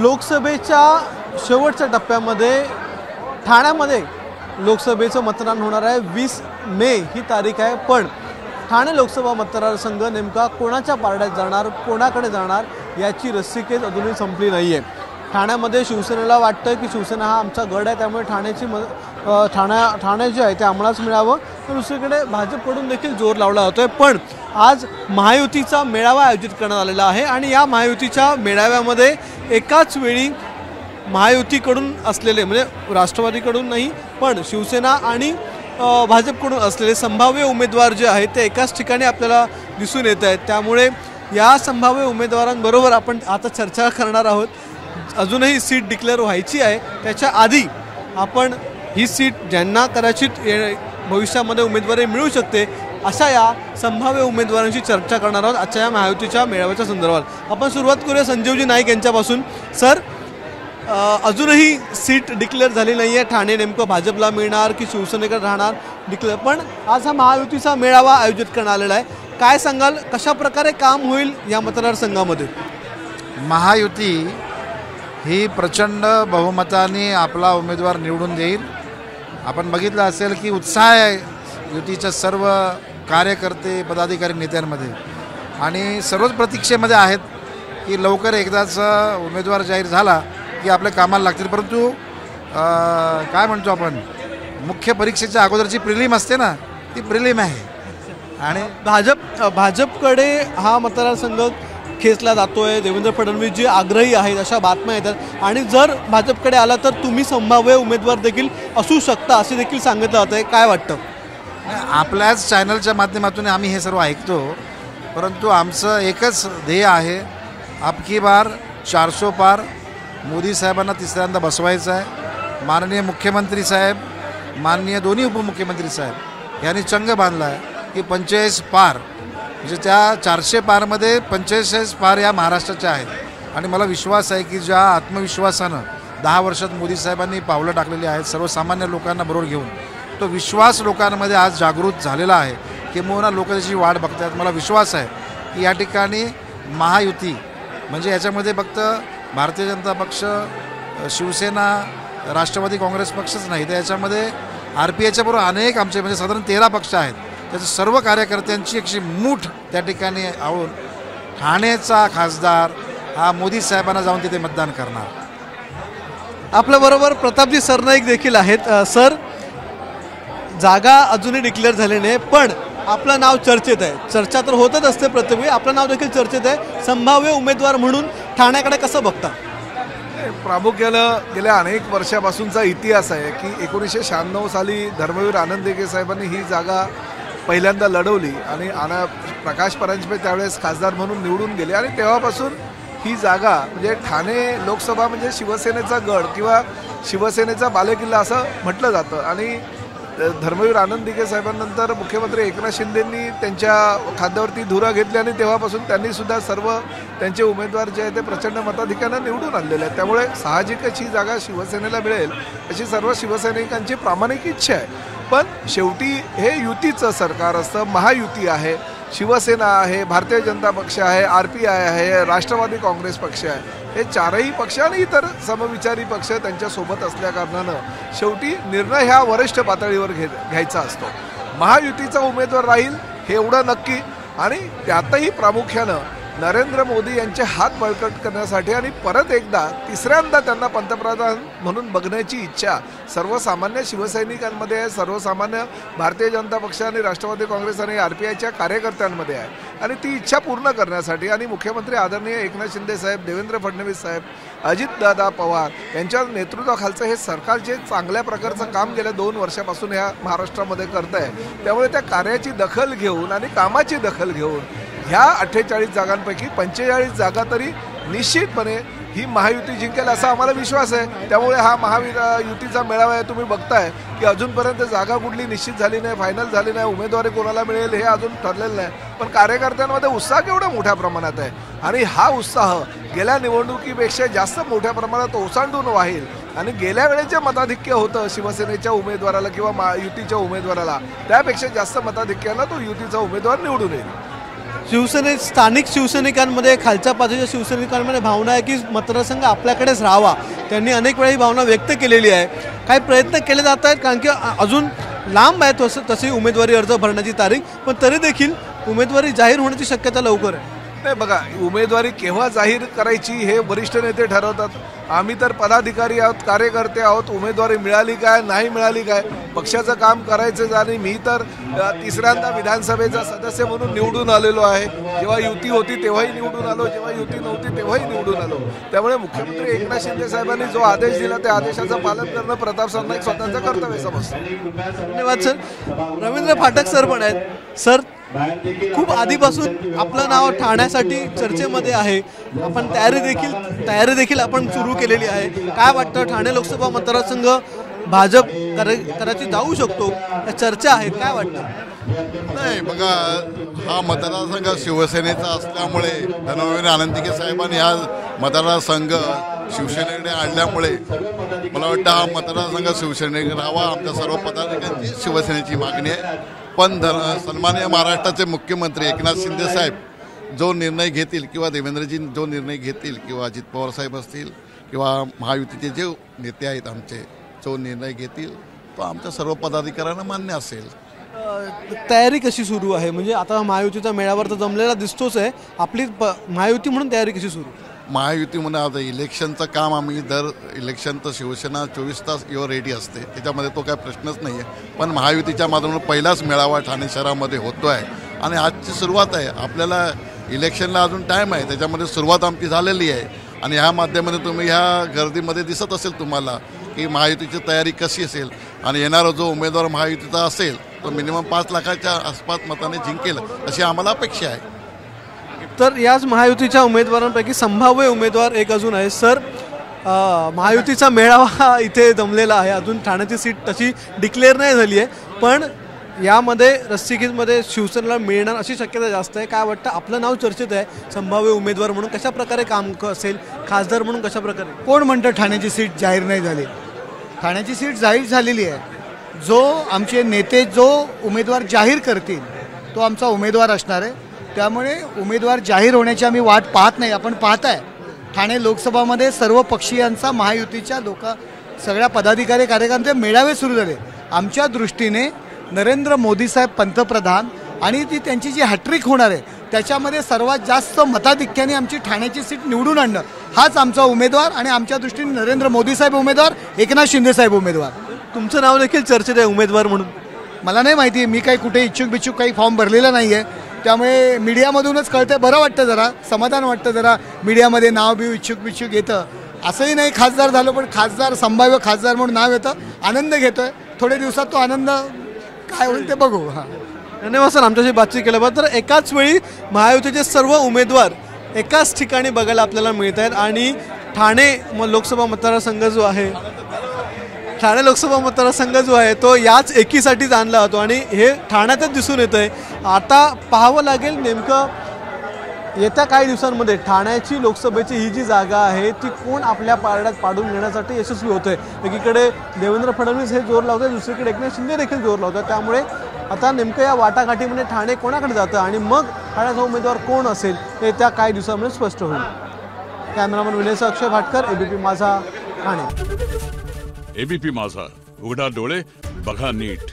लोकसभेच्या शेवटच्या टप्प्यामध्ये ठाण्यामध्ये लोकसभेचं मतदान होणार आहे। 20 मे ही तारीख आहे, पण ठाणे लोकसभा मतदारसंघ नेमका कोणाच्या पारड्यात जाणार, कोणाकडे जाणार याची रस्सीखेच अजूनही संपली नाही आहे। ठाण्यामध्ये शिवसेनेला वाटतं की शिवसेना हा आमचा गड आहे, त्यामुळे ठाणे जे आहे ते आम्हालाच मिळावं, तर दुसरीकडे भाजपकडून देखील जोर लावला जातोय। पण आज महायुतीचा मेळावा आयोजित करण्यात आलेला आहे आणि या महायुतीच्या मेळाव्यामध्ये एकाच वेळी महायुतीकडून असलेले म्हणजे राष्ट्रवादीकडून नाही पण शिवसेना आणि भाजपकडून असलेले संभाव्य उमेदवार जे आहेत ते एकाच ठिकाणी आपल्याला दिसून येत आहेत। त्यामुळे या संभाव्य उमेदवारांबरोबर आपण आता चर्चा करणार आहोत। अजूनही सीट डिक्लेअर व्हायची आहे, त्याच्या आधी आपण ही सीट ज्यांना कदाचित भविष्यामध्ये उमेदवारी मिळू शकते अशा या संभाव्य उमेदवारांची चर्चा करणार आहोत आजच्या या महायुतीच्या मेळाव्याच्या संदर्भात। आपण सुरुवात करूया संजीवजी नाईक यांच्यापासून। सर, अजूनही सीट डिक्लेअर झाली नाही आहे, ठाणे नेमकं भाजपला मिळणार की शिवसेनेकडे राहणार डिक्लेअर, पण आज हा महायुतीचा मेळावा आयोजित करण्यात आलेला आहे। काय सांगाल, कशा प्रकारे काम होईल या मतदारसंघामध्ये? महायुती ही प्रचंड बहुमताने आपला उमेदवार निवडून देईल। आपण बघितलं असेल की उत्साह आहे युतीच्या सर्व कार्यकर्ते पदाधिकारी नेत्यांमध्ये आणि सर्वच प्रतीक्षेमध्ये आहेत की लवकर एकदाच उमेदवार जाहीर झाला की आपल्या कामाला लागतील। परंतु काय म्हणतो आपण, मुख्य परीक्षेच्या अगोदरची प्रिलिम असते ना, ती प्रिलिम आहे आणि भाजपकडे हा मतदारसंघ खेचला जातोय। देवेंद्र फडणवीस जे आग्रही आहेत अशा बातम्या येतात आणि जर भाजपकडे आला तर तुम्ही संभाव्य उमेदवार देखील असू शकता असे देखील सांगितलं जात आहे। काय वाटतं? आपल्याच चॅनलच्या माध्यमातून आम्ही हे सर्व ऐकतो, परंतु आमचं एकच ध्येय आहे, अबकी बार 400 पार मोदी साहेबांना तिसऱ्यांदा बसवायचं आहे। माननीय मुख्यमंत्री साहेब, माननीय दोन्ही उपमुख्यमंत्री साहेब यांनी चंग बांधला आहे की 45 पार म्हणजे त्या 400 पारमध्ये 45 पार या महाराष्ट्राच्या आहेत आणि मला विश्वास आहे की ज्या आत्मविश्वासानं 10 वर्षात मोदी साहेबांनी पावलं टाकलेली आहेत सर्वसामान्य लोकांना बरोबर घेऊन, तो विश्वास लोकांमध्ये आज जागृत झालेला आहे। किंबहुना लोक त्याची वाट बघतात। मला विश्वास आहे की या ठिकाणी महायुती म्हणजे याच्यामध्ये फक्त भारतीय जनता पक्ष, शिवसेना, राष्ट्रवादी काँग्रेस पक्षच नाही, तर याच्यामध्ये RPIच्या बरोबर अनेक आमचे म्हणजे साधारण 13 पक्ष आहेत। त्याच्या सर्व कार्यकर्त्यांची एक मूठ त्या ठिकाणी आवून ठाणेचा खासदार हा मोदी साहेबांना जाऊन तिथे मतदान करणार। आपल्याबरोबर प्रतापजी सरनाईक देखील आहेत। सर, जागा अजूनही डिक्लेअर झाली नाही पण आपलं नाव चर्चेत आहे, चर्चा तर होतच असते प्रत्येक वेळी, आपलं नाव देखील चर्चेत आहे। संभाव्य उमेदवार म्हणून ठाण्याकडे कसं बघता? प्रामुख्यानं गेल्या अनेक वर्षापासूनचा इतिहास आहे की 1996 साली धर्मवीर आनंद दिघे साहेबांनी ही जागा पहिल्यांदा लढवली आणि प्रकाश परांजपे त्यावेळेस खासदार म्हणून निवडून गेले आणि तेव्हापासून ही जागा म्हणजे ठाणे लोकसभा म्हणजे शिवसेनेचा गड किंवा शिवसेनेचा बालेकिल्ला असं म्हटलं जातं आणि धर्मवीर आनंद दिघे साहेबांनंतर मुख्यमंत्री एकनाथ शिंदेंनी त्यांच्या खांद्यावरती धुरा घेतली आणि तेव्हापासून त्यांनी सुद्धा सर्व त्यांचे उमेदवार जे आहेत ते प्रचंड मताधिक्यानं निवडून आणलेले आहेत। त्यामुळे साहजिकच ही जागा शिवसेनेला मिळेल अशी सर्व शिवसैनिकांची प्रामाणिक इच्छा आहे। पण शेवटी हे युतीचं सरकार असतं, महायुती आहे, शिवसेना आहे, भारतीय जनता पक्ष आहे, RPI आहे, राष्ट्रवादी काँग्रेस पक्ष आहे, हे चारही पक्ष आणि इतर समविचारी पक्ष त्यांच्यासोबत असल्याकारणानं शेवटी निर्णय ह्या वरिष्ठ पातळीवर घ्यायचा असतो। महायुतीचा उमेदवार राहील हे एवढं नक्की आणि त्यातही प्रामुख्यानं नरेंद्र मोदी यांचे हात बळकट करण्यासाठी आणि परत एकदा तिसऱ्यांदा त्यांना पंतप्रधान म्हणून बघण्याची इच्छा सर्वसामान्य शिवसैनिकांमध्ये आहे, सर्वसामान्य भारतीय जनता पक्ष आणि राष्ट्रवादी काँग्रेस आणि RPIच्या कार्यकर्त्यांमध्ये आहे आणि ती इच्छा पूर्ण करण्यासाठी आणि मुख्यमंत्री आदरणीय एकनाथ शिंदे साहेब, देवेंद्र फडणवीस साहेब, अजितदादा पवार यांच्या नेतृत्वाखालचं हे सरकार जे चांगल्या प्रकारचं काम गेल्या 2 वर्षापासून ह्या महाराष्ट्रामध्ये करत आहे, त्यामुळे त्या कार्याची दखल घेऊन आणि कामाची दखल घेऊन ह्या 48 जागांपैकी 45 जागा तरी निश्चितपणे ही महायुती जिंकेल असा आम्हाला विश्वास आहे। त्यामुळे हा महायुतीचा मेळावा आहे, तुम्ही बघताय की अजूनपर्यंत जागा कुठली निश्चित झाली नाही, फायनल झाली नाही, उमेदवारी कोणाला मिळेल हे अजून ठरलेलं नाही, पण कार्यकर्त्यांमध्ये उत्साह केवढा मोठ्या प्रमाणात आहे आणि हा उत्साह गेल्या निवडणुकीपेक्षा जास्त मोठ्या प्रमाणात ओसांडून वाहील आणि गेल्या वेळेस जे मताधिक्य होतं शिवसेनेच्या उमेदवाराला किंवा युतीच्या उमेदवाराला त्यापेक्षा जास्त मताधिक्यानं तो युतीचा उमेदवार निवडून येईल। स्थानिक शिवसैनिकांमध्ये, खालच्या पातळीच्या शिवसैनिकांमध्ये भावना आहे की मतदारसंघ आपल्याकडेच राहावा. त्यांनी अनेक वेळा ही भावना व्यक्त केलेली आहे. काही प्रयत्न केले जात आहेत कारण की अजून लांब आहे तशी उमेदवारी अर्ज भरण्याची तारीख, पण तरी देखील उमेदवारी जाहीर होण्याची शक्यता लवकर आहे. नाही बघा, उमेदवारी केव्हा जाहीर करायची हे वरिष्ठ नेते ठरवतात. आम्ही तर पदाधिकारी आहोत, कार्यकर्ते आहोत. उमेदवारी मिळाली काय नाही मिळाली काय, पक्षाचं काम करायचं. आणि मी तर तिसऱ्यांदा विधानसभेचा सदस्य म्हणून निवडून आलेलो आहे. जेव्हा युती होती तेव्हाही निवडून आलो, जेव्हा युती नव्हती तेव्हाही निवडून आलो. त्यामुळे मुख्यमंत्री एकनाथ शिंदे साहेबांनी जो आदेश दिला त्या आदेशाचं पालन करणं प्रताप सरनाईक एक स्वतःचं कर्तव्य समजतं. धन्यवाद सर. रवींद्र फाटक सर पण आहेत. सर, खूप आधीपासून आपलं नाव ठाण्यासाठी चर्चेमध्ये आहे. आपण तयारी देखील आपण सुरू केलेली आहे. काय वाटतं, ठाणे लोकसभा मतदारसंघ भाजप कदाचित जाऊ शकतो, या चर्चा आहेत, काय वाटतं? नाही बघा, हा मतदारसंघ शिवसेनेचा असल्यामुळे धर्मवीर आनंदीके साहेबांनी हा मतदारसंघ शिवसेनेकडे आणल्यामुळे मला वाटतं हा मतदारसंघ शिवसेनेकडे राहावा. आमच्या सर्व पदाधिकाऱ्यांची शिवसेनेची मागणी आहे. पण सन्माननीय महाराष्ट्राचे मुख्यमंत्री एकनाथ शिंदे साहेब जो निर्णय घेतील किंवा देवेंद्रजी जो निर्णय घेतील किंवा अजित पवार साहेब असतील किंवा महायुतीचे जे नेते आहेत आमचे जो निर्णय घेतील तो आमच्या सर्व पदाधिकाऱ्यांना मान्य असेल. तयारी कशी सुरू आहे? म्हणजे आता महायुतीचा मेळावा तर जमलेला दिसतोच आहे. आपली महायुती म्हणून तयारी कशी सुरू? महायुतीमध्ये आता इलेक्शनचं काम आम्ही दर इलेक्शनचं शिवसेना 24 तास रेडी असते, त्याच्यामध्ये तो काय प्रश्नच नाही आहे. पण महायुतीच्या माध्यमातून पहिलाच मेळावा ठाणे शहरामध्ये होतो आहे आणि आजची सुरुवात आहे. आपल्याला इलेक्शनला अजून टाईम आहे, त्याच्यामध्ये सुरुवात आमची झालेली आहे. आणि ह्या माध्यमातून तुम्ही ह्या गर्दीमध्ये दिसत असेल तुम्हाला की महायुतीची तयारी कशी असेल. आणि येणारा जो उमेदवार महायुतीचा असेल तो मिनिमम 5 लाखाच्या आसपास मताने जिंकेल अशी आम्हाला अपेक्षा आहे. तर याच महायुतीच्या उमेदवारांपैकी संभाव्य उमेदवार एक अजून आहे. सर, महायुतीचा मेळावा इथे जमलेला आहे. अजून ठाण्याची सीट तशी डिक्लेअर नाही झाली आहे, पण यामध्ये रस्सीखेचमध्ये शिवसेनेला मिळणार अशी शक्यता जास्त आहे. काय वाटतं, आपलं नाव चर्चेत आहे संभाव्य उमेदवार म्हणून, कशा प्रकारे काम असेल, खासदार म्हणून कशा प्रकारे? कोण म्हणतं ठाण्याची सीट जाहीर नाही झाली? ठाण्याची सीट जाहीर झालेली आहे. जो आमचे नेते जो उमेदवार जाहीर करतील तो आमचा उमेदवार असणार आहे. त्यामुळे उमेदवार जाहीर होण्याची आम्ही वाट पाहत नाही. आपण पाहत आहे ठाणे लोकसभामध्ये सर्व पक्षीयांचा महायुतीच्या सगळ्या पदाधिकारी कार्यकर्त्यांचे मेळावे सुरू झाले. आमच्या दृष्टीने नरेंद्र मोदी साहेब पंतप्रधान आणि ती त्यांची जी हॅट्रिक होणार आहे त्याच्यामध्ये सर्वात जास्त मताधिक्याने आमची ठाण्याची सीट निवडून आणणं हाच आमचा उमेदवार. आणि आमच्या दृष्टीने नरेंद्र मोदी साहेब उमेदवार, एकनाथ शिंदे साहेब उमेदवार. तुमचं नाव देखील चर्चेत आहे उमेदवार म्हणून? मला नाही माहिती, मी काही कुठे इच्छुक काही फॉर्म भरलेला नाही आहे. त्यामुळे मीडियामधूनच कळतं. बरं वाटतं, जरा समाधान वाटतं, जरा मीडियामध्ये नाव बिव इच्छुक येतं. असंही नाही खासदार झालो, पण खासदार संभाव्य खासदार म्हणून नाव येतं. आनंद घेतोय. थोड्या दिवसात तो आनंद काय होईल ते बघू. हां, धन्यवाद सर आमच्याशी बातचीत केल्याबद्दल. तर एकाच वेळी महायुतीचे सर्व उमेदवार एकाच ठिकाणी बघायला आपल्याला मिळत आहेत. आणि ठाणे लोकसभा मतदारसंघ जो आहे, ठाणे लोकसभा मतदारसंघ जो आहे तो याच एकीसाठीच आणला होतो आणि हे ठाण्यातच दिसून येतं आहे. आता पाहावं लागेल नेमकं येत्या काही दिवसांमध्ये ठाण्याची लोकसभेची ही जी जागा आहे ती कोण आपल्या पारड्यात पाडून घेण्यासाठी यशस्वी होतं आहे. एकीकडे देवेंद्र फडणवीस हे जोर लावतात, दुसरीकडे एकनाथ शिंदे देखील जोर लावतात. त्यामुळे आता नेमकं या वाटाघाटीमध्ये ठाणे कोणाकडे जातं आणि मग ठाण्याचा उमेदवार कोण असेल हे त्या काही दिवसांमध्ये स्पष्ट होईल. कॅमेरामन विनय अक्षय भाटकर, एबीपी माझा, ठाणे. एबीपी माझा, उघडा डोळे बघा नीट.